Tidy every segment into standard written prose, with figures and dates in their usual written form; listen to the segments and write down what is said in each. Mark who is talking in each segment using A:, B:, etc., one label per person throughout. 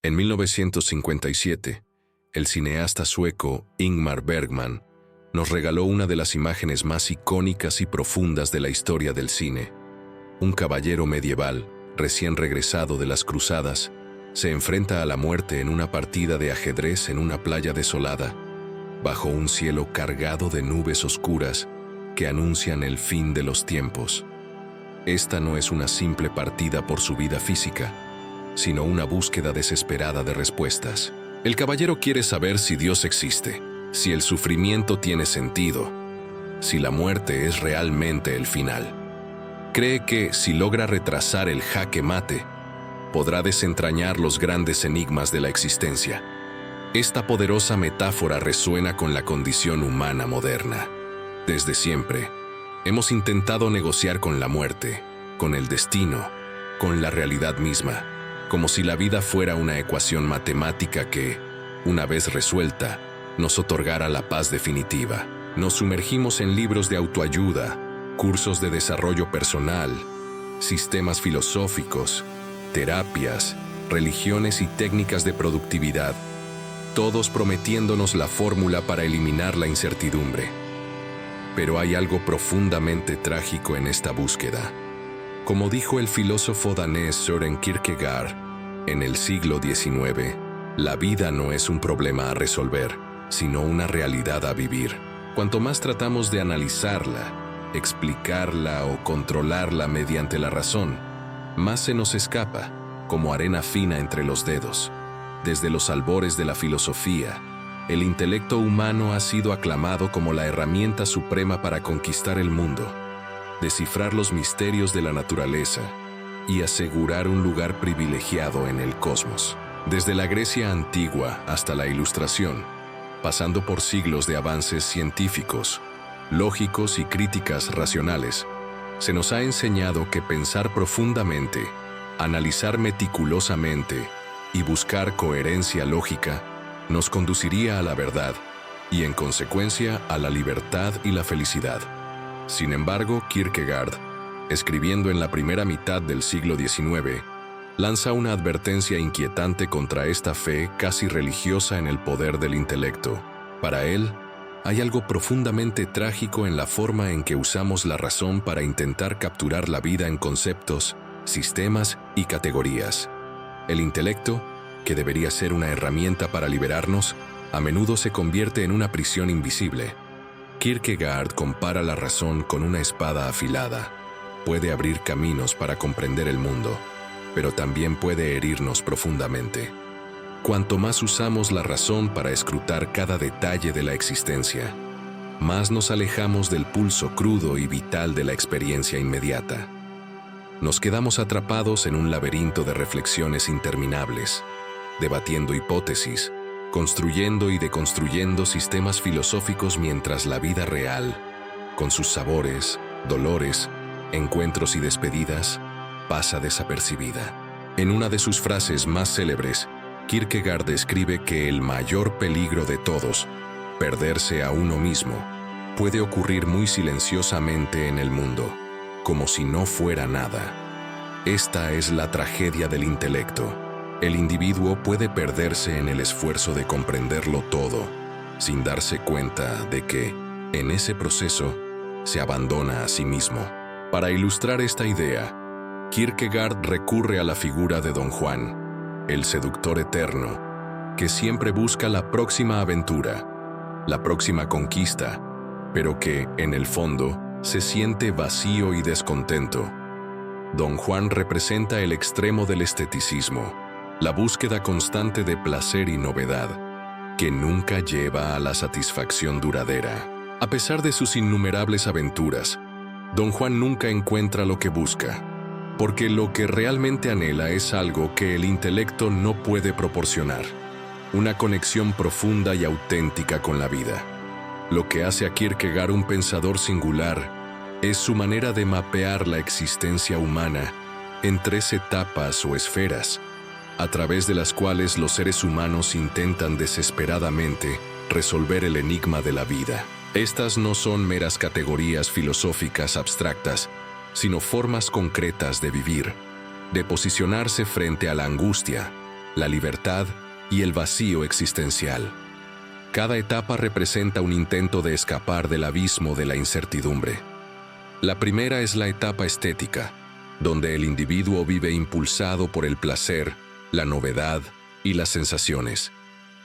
A: En 1957, el cineasta sueco Ingmar Bergman nos regaló una de las imágenes más icónicas y profundas de la historia del cine. Un caballero medieval, recién regresado de las cruzadas, se enfrenta a la muerte en una partida de ajedrez en una playa desolada, bajo un cielo cargado de nubes oscuras que anuncian el fin de los tiempos. Esta no es una simple partida por su vida física, sino una búsqueda desesperada de respuestas. El caballero quiere saber si Dios existe, si el sufrimiento tiene sentido, si la muerte es realmente el final. Cree que, si logra retrasar el jaque mate, podrá desentrañar los grandes enigmas de la existencia. Esta poderosa metáfora resuena con la condición humana moderna. Desde siempre, hemos intentado negociar con la muerte, con el destino, con la realidad misma, como si la vida fuera una ecuación matemática que, una vez resuelta, nos otorgara la paz definitiva. Nos sumergimos en libros de autoayuda, cursos de desarrollo personal, sistemas filosóficos, terapias, religiones y técnicas de productividad, todos prometiéndonos la fórmula para eliminar la incertidumbre. Pero hay algo profundamente trágico en esta búsqueda. Como dijo el filósofo danés Søren Kierkegaard, en el siglo XIX, la vida no es un problema a resolver, sino una realidad a vivir. Cuanto más tratamos de analizarla, explicarla o controlarla mediante la razón, más se nos escapa, como arena fina entre los dedos. Desde los albores de la filosofía, el intelecto humano ha sido aclamado como la herramienta suprema para conquistar el mundo, descifrar los misterios de la naturaleza y asegurar un lugar privilegiado en el cosmos. Desde la Grecia antigua hasta la Ilustración, pasando por siglos de avances científicos, lógicos y críticas racionales, se nos ha enseñado que pensar profundamente, analizar meticulosamente y buscar coherencia lógica nos conduciría a la verdad y, en consecuencia, a la libertad y la felicidad. Sin embargo, Kierkegaard, escribiendo en la primera mitad del siglo XIX, lanza una advertencia inquietante contra esta fe casi religiosa en el poder del intelecto. Para él, hay algo profundamente trágico en la forma en que usamos la razón para intentar capturar la vida en conceptos, sistemas y categorías. El intelecto, que debería ser una herramienta para liberarnos, a menudo se convierte en una prisión invisible. Kierkegaard compara la razón con una espada afilada. Puede abrir caminos para comprender el mundo, pero también puede herirnos profundamente. Cuanto más usamos la razón para escrutar cada detalle de la existencia, más nos alejamos del pulso crudo y vital de la experiencia inmediata. Nos quedamos atrapados en un laberinto de reflexiones interminables, debatiendo hipótesis, construyendo y deconstruyendo sistemas filosóficos mientras la vida real, con sus sabores, dolores, encuentros y despedidas, pasa desapercibida. En una de sus frases más célebres, Kierkegaard describe que el mayor peligro de todos, perderse a uno mismo, puede ocurrir muy silenciosamente en el mundo, como si no fuera nada. Esta es la tragedia del intelecto. El individuo puede perderse en el esfuerzo de comprenderlo todo, sin darse cuenta de que, en ese proceso, se abandona a sí mismo. Para ilustrar esta idea, Kierkegaard recurre a la figura de Don Juan, el seductor eterno, que siempre busca la próxima aventura, la próxima conquista, pero que, en el fondo, se siente vacío y descontento. Don Juan representa el extremo del esteticismo, la búsqueda constante de placer y novedad, que nunca lleva a la satisfacción duradera. A pesar de sus innumerables aventuras, Don Juan nunca encuentra lo que busca, porque lo que realmente anhela es algo que el intelecto no puede proporcionar, una conexión profunda y auténtica con la vida. Lo que hace a Kierkegaard un pensador singular es su manera de mapear la existencia humana en 3 etapas o esferas, a través de las cuales los seres humanos intentan desesperadamente resolver el enigma de la vida. Estas no son meras categorías filosóficas abstractas, sino formas concretas de vivir, de posicionarse frente a la angustia, la libertad y el vacío existencial. Cada etapa representa un intento de escapar del abismo de la incertidumbre. La primera es la etapa estética, donde el individuo vive impulsado por el placer, la novedad y las sensaciones.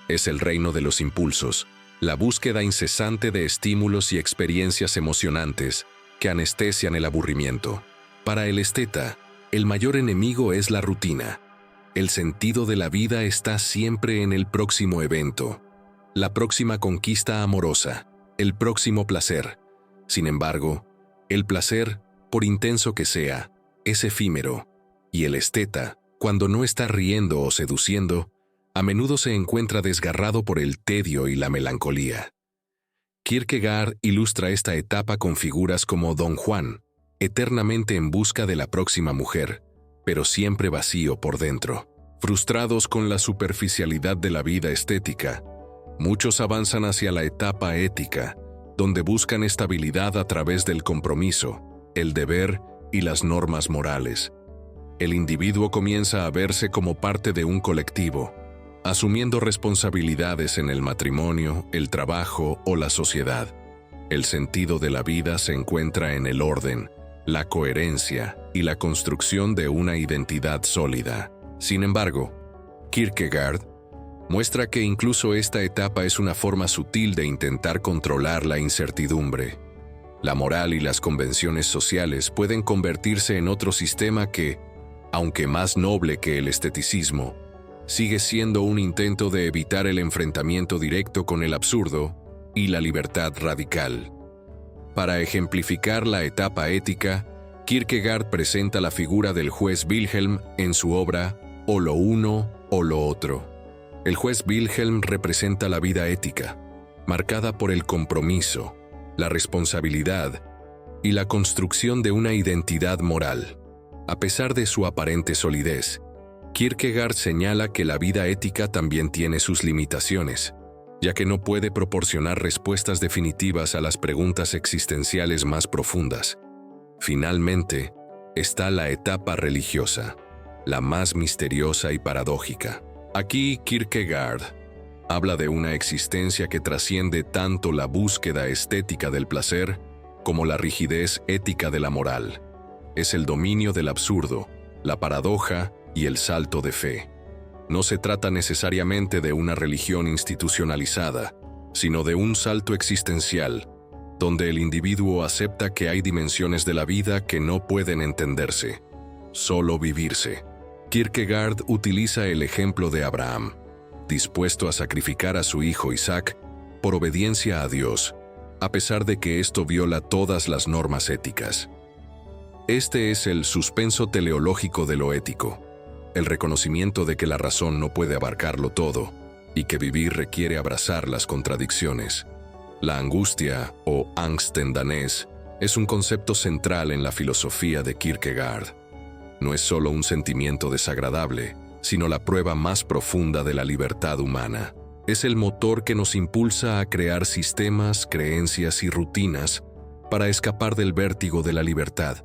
A: Es el reino de los impulsos, la búsqueda incesante de estímulos y experiencias emocionantes que anestesian el aburrimiento. Para el esteta, el mayor enemigo es la rutina. El sentido de la vida está siempre en el próximo evento, la próxima conquista amorosa, el próximo placer. Sin embargo, el placer, por intenso que sea, es efímero, y el esteta, cuando no está riendo o seduciendo, a menudo se encuentra desgarrado por el tedio y la melancolía. Kierkegaard ilustra esta etapa con figuras como Don Juan, eternamente en busca de la próxima mujer, pero siempre vacío por dentro. Frustrados con la superficialidad de la vida estética, muchos avanzan hacia la etapa ética, donde buscan estabilidad a través del compromiso, el deber y las normas morales. El individuo comienza a verse como parte de un colectivo, asumiendo responsabilidades en el matrimonio, el trabajo o la sociedad. El sentido de la vida se encuentra en el orden, la coherencia y la construcción de una identidad sólida. Sin embargo, Kierkegaard muestra que incluso esta etapa es una forma sutil de intentar controlar la incertidumbre. La moral y las convenciones sociales pueden convertirse en otro sistema que, aunque más noble que el esteticismo, sigue siendo un intento de evitar el enfrentamiento directo con el absurdo y la libertad radical. Para ejemplificar la etapa ética, Kierkegaard presenta la figura del juez Wilhelm en su obra O lo uno o lo otro. El juez Wilhelm representa la vida ética, marcada por el compromiso, la responsabilidad y la construcción de una identidad moral. A pesar de su aparente solidez, Kierkegaard señala que la vida ética también tiene sus limitaciones, ya que no puede proporcionar respuestas definitivas a las preguntas existenciales más profundas. Finalmente, está la etapa religiosa, la más misteriosa y paradójica. Aquí Kierkegaard habla de una existencia que trasciende tanto la búsqueda estética del placer como la rigidez ética de la moral. Es el dominio del absurdo, la paradoja y el salto de fe. No se trata necesariamente de una religión institucionalizada, sino de un salto existencial, donde el individuo acepta que hay dimensiones de la vida que no pueden entenderse, solo vivirse. Kierkegaard utiliza el ejemplo de Abraham, dispuesto a sacrificar a su hijo Isaac por obediencia a Dios, a pesar de que esto viola todas las normas éticas. Este es el suspenso teleológico de lo ético, el reconocimiento de que la razón no puede abarcarlo todo y que vivir requiere abrazar las contradicciones. La angustia, o angst en danés, es un concepto central en la filosofía de Kierkegaard. No es solo un sentimiento desagradable, sino la prueba más profunda de la libertad humana. Es el motor que nos impulsa a crear sistemas, creencias y rutinas para escapar del vértigo de la libertad.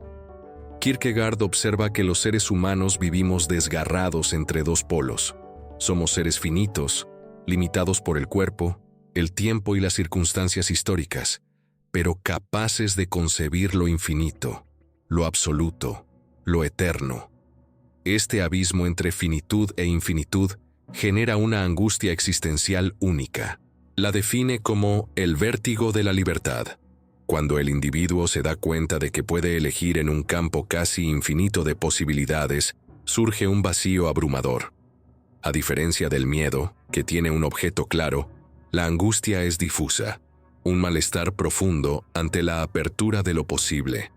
A: Kierkegaard observa que los seres humanos vivimos desgarrados entre dos polos. Somos seres finitos, limitados por el cuerpo, el tiempo y las circunstancias históricas, pero capaces de concebir lo infinito, lo absoluto, lo eterno. Este abismo entre finitud e infinitud genera una angustia existencial única. La define como el vértigo de la libertad. Cuando el individuo se da cuenta de que puede elegir en un campo casi infinito de posibilidades, surge un vacío abrumador. A diferencia del miedo, que tiene un objeto claro, la angustia es difusa, un malestar profundo ante la apertura de lo posible.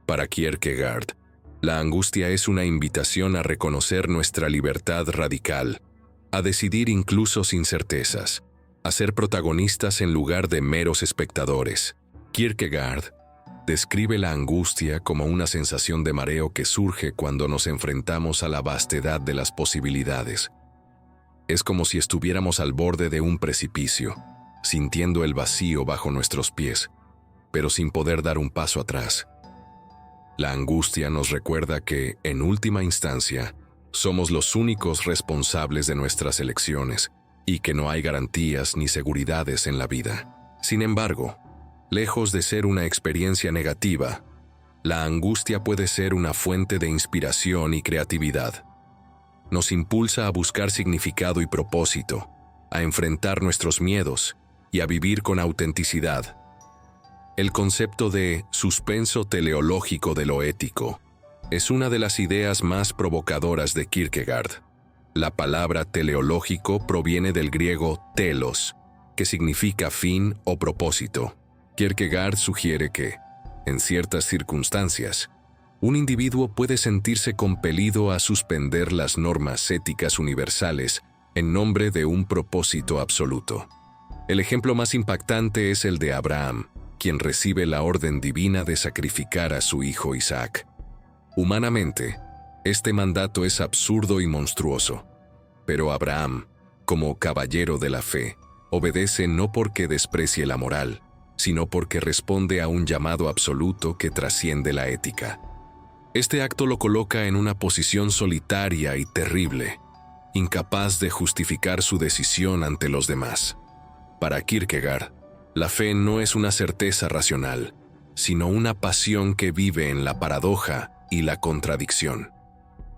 A: Para Kierkegaard, la angustia es una invitación a reconocer nuestra libertad radical, a decidir incluso sin certezas, a ser protagonistas en lugar de meros espectadores. Kierkegaard describe la angustia como una sensación de mareo que surge cuando nos enfrentamos a la vastedad de las posibilidades. Es como si estuviéramos al borde de un precipicio, sintiendo el vacío bajo nuestros pies, pero sin poder dar un paso atrás. La angustia nos recuerda que, en última instancia, somos los únicos responsables de nuestras elecciones y que no hay garantías ni seguridades en la vida. Sin embargo, lejos de ser una experiencia negativa, la angustia puede ser una fuente de inspiración y creatividad. Nos impulsa a buscar significado y propósito, a enfrentar nuestros miedos y a vivir con autenticidad. El concepto de suspenso teleológico de lo ético es una de las ideas más provocadoras de Kierkegaard. La palabra teleológico proviene del griego telos, que significa fin o propósito. Kierkegaard sugiere que, en ciertas circunstancias, un individuo puede sentirse compelido a suspender las normas éticas universales en nombre de un propósito absoluto. El ejemplo más impactante es el de Abraham, quien recibe la orden divina de sacrificar a su hijo Isaac. Humanamente, este mandato es absurdo y monstruoso, pero Abraham, como caballero de la fe, obedece no porque desprecie la moral, sino porque responde a un llamado absoluto que trasciende la ética. Este acto lo coloca en una posición solitaria y terrible, incapaz de justificar su decisión ante los demás. Para Kierkegaard, la fe no es una certeza racional, sino una pasión que vive en la paradoja y la contradicción.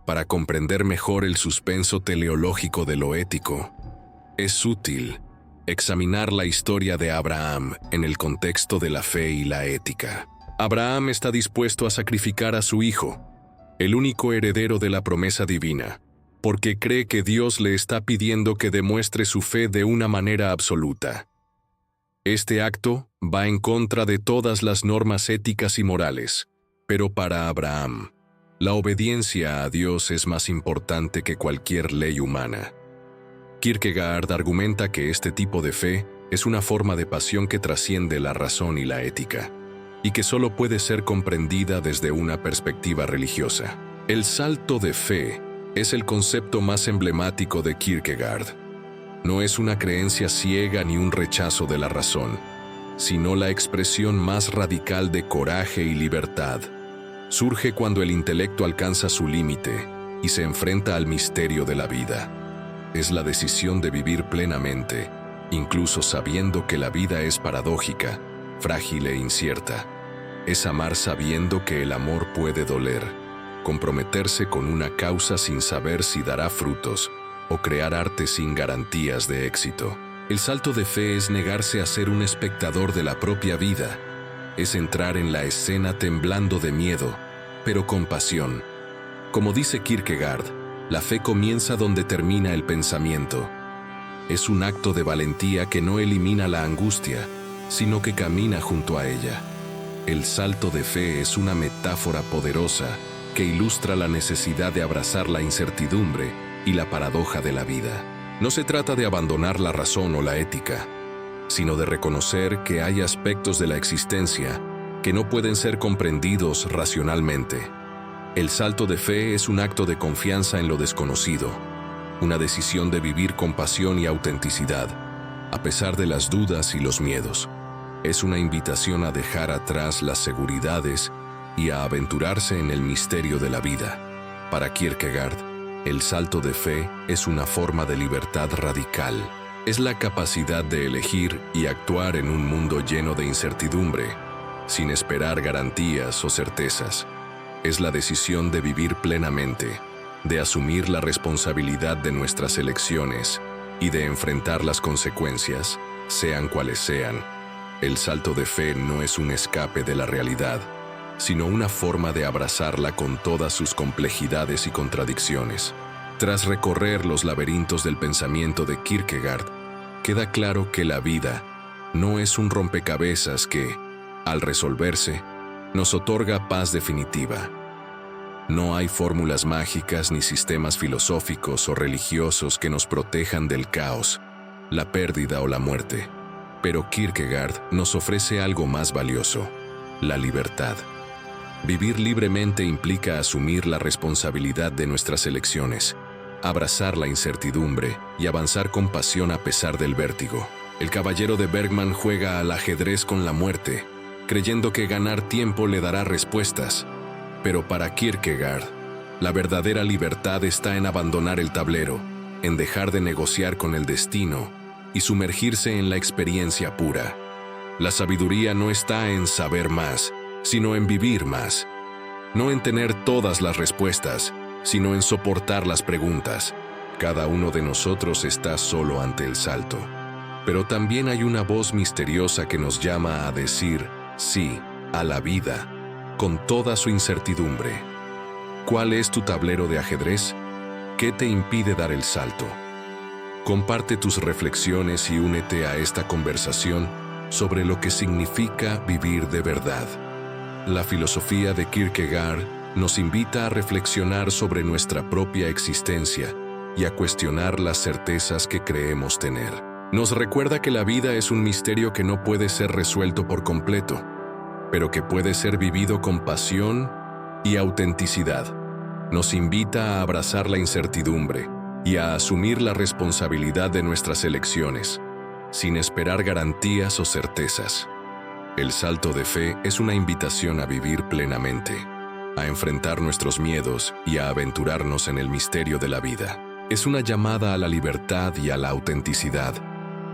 A: Para comprender mejor el suspenso teleológico de lo ético, es útil examinar la historia de Abraham en el contexto de la fe y la ética. Abraham está dispuesto a sacrificar a su hijo, el único heredero de la promesa divina, porque cree que Dios le está pidiendo que demuestre su fe de una manera absoluta. Este acto va en contra de todas las normas éticas y morales, pero para Abraham, la obediencia a Dios es más importante que cualquier ley humana. Kierkegaard argumenta que este tipo de fe es una forma de pasión que trasciende la razón y la ética, y que solo puede ser comprendida desde una perspectiva religiosa. El salto de fe es el concepto más emblemático de Kierkegaard. No es una creencia ciega ni un rechazo de la razón, sino la expresión más radical de coraje y libertad. Surge cuando el intelecto alcanza su límite y se enfrenta al misterio de la vida. Es la decisión de vivir plenamente, incluso sabiendo que la vida es paradójica, frágil e incierta. Es amar sabiendo que el amor puede doler, comprometerse con una causa sin saber si dará frutos, o crear arte sin garantías de éxito. El salto de fe es negarse a ser un espectador de la propia vida. Es entrar en la escena temblando de miedo, pero con pasión. Como dice Kierkegaard, la fe comienza donde termina el pensamiento. Es un acto de valentía que no elimina la angustia, sino que camina junto a ella. El salto de fe es una metáfora poderosa que ilustra la necesidad de abrazar la incertidumbre y la paradoja de la vida. No se trata de abandonar la razón o la ética, sino de reconocer que hay aspectos de la existencia que no pueden ser comprendidos racionalmente. El salto de fe es un acto de confianza en lo desconocido, una decisión de vivir con pasión y autenticidad, a pesar de las dudas y los miedos. Es una invitación a dejar atrás las seguridades y a aventurarse en el misterio de la vida. Para Kierkegaard, el salto de fe es una forma de libertad radical. Es la capacidad de elegir y actuar en un mundo lleno de incertidumbre, sin esperar garantías o certezas. Es la decisión de vivir plenamente, de asumir la responsabilidad de nuestras elecciones y de enfrentar las consecuencias, sean cuales sean. El salto de fe no es un escape de la realidad, sino una forma de abrazarla con todas sus complejidades y contradicciones. Tras recorrer los laberintos del pensamiento de Kierkegaard, queda claro que la vida no es un rompecabezas que, al resolverse, nos otorga paz definitiva. No hay fórmulas mágicas ni sistemas filosóficos o religiosos que nos protejan del caos, la pérdida o la muerte. Pero Kierkegaard nos ofrece algo más valioso: la libertad. Vivir libremente implica asumir la responsabilidad de nuestras elecciones, abrazar la incertidumbre y avanzar con pasión a pesar del vértigo. El caballero de Bergman juega al ajedrez con la muerte, creyendo que ganar tiempo le dará respuestas. Pero para Kierkegaard, La verdadera libertad está en abandonar el tablero, en dejar de negociar con el destino y sumergirse en la experiencia pura. La sabiduría no está en saber más, sino en vivir más. No en tener todas las respuestas, sino en soportar las preguntas. Cada uno de nosotros está solo ante el salto. Pero también hay una voz misteriosa que nos llama a decir sí a la vida, con toda su incertidumbre. ¿Cuál es tu tablero de ajedrez? ¿Qué te impide dar el salto? Comparte tus reflexiones y únete a esta conversación sobre lo que significa vivir de verdad. La filosofía de Kierkegaard nos invita a reflexionar sobre nuestra propia existencia y a cuestionar las certezas que creemos tener. Nos recuerda que la vida es un misterio que no puede ser resuelto por completo, pero que puede ser vivido con pasión y autenticidad. Nos invita a abrazar la incertidumbre y a asumir la responsabilidad de nuestras elecciones, sin esperar garantías o certezas. El salto de fe es una invitación a vivir plenamente, a enfrentar nuestros miedos y a aventurarnos en el misterio de la vida. Es una llamada a la libertad y a la autenticidad,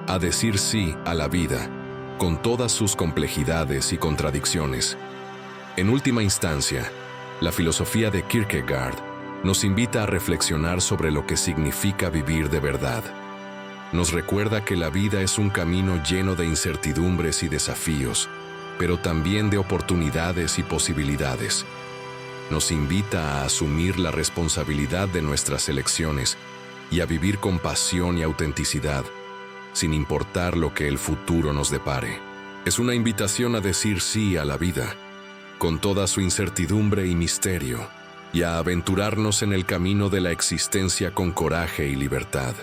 A: a decir sí a la vida, con todas sus complejidades y contradicciones. En última instancia, la filosofía de Kierkegaard nos invita a reflexionar sobre lo que significa vivir de verdad. Nos recuerda que la vida es un camino lleno de incertidumbres y desafíos, pero también de oportunidades y posibilidades. Nos invita a asumir la responsabilidad de nuestras elecciones y a vivir con pasión y autenticidad, sin importar lo que el futuro nos depare. Es una invitación a decir sí a la vida, con toda su incertidumbre y misterio, y a aventurarnos en el camino de la existencia con coraje y libertad.